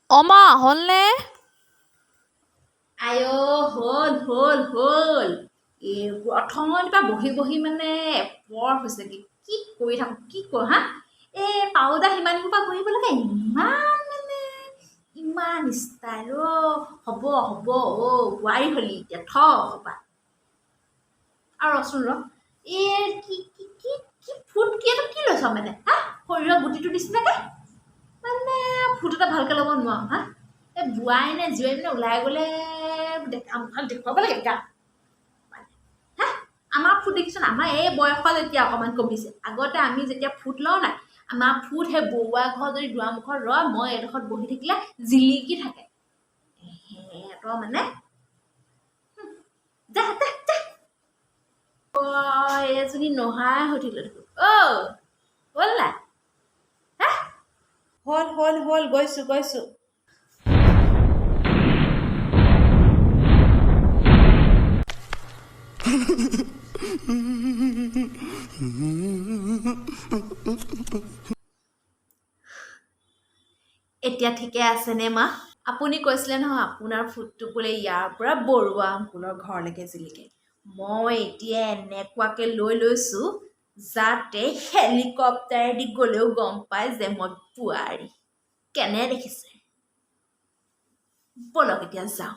অমা হ'লনে? আই হ'ল এই প্ৰথমৰ পৰা বহি মানে এপৰ হৈছে কি কৰি থাকোঁ কি কৰোঁ হা এই পাউদাৰ সিমানবোৰ পৰা ঘঁহিব লাগে ইমান ষ্টাইল হ'ব বোৱাৰী হ'লি এতিয়া থবা আৰু ৰচোন এই কি ফুট কি লৈছ মানে হা শৰীৰৰ গুটিটো নিচিনাকে মানে ফুট এটা ভালকে ল'ব নোৱাৰো হা এই বোৱাৰী নে জীয়াৰী মানে ওলাই গ'লে দেখুৱাব লাগে গা হা আমাৰ ফুট দেখিছোন আমাৰ এই বয়সত এতিয়া অকণমান কমিছে আগতে আমি যেতিয়া ফুট লওঁ নাই আমাৰ ফুট সেই বৰুৱা ঘৰ যদি দুৱাৰমুখত ৰয় মই এডোখৰত বহি থাকিলে জিলিকি থাকে সিহঁতৰ মানে যা এজনী নহাই হৈ থাকিলে দেখোন হ'ল নাই হা হ'ল গৈছো এতিয়া ঠিকে আছেনে মা আপুনি কৈছিলে নহয় আপোনাৰ ফুটটো বোলে ইয়াৰ পৰা বৰুৱা অংকুলৰ ঘৰলৈকে জিলিকে মই এতিয়া এনেকুৱাকে লৈ লৈছো যাতে হেলিকপ্টাৰেদি গ'লেও গম পায় যে মই বোৱাৰী কেনে দেখিছে বলক এতিয়া যাওঁ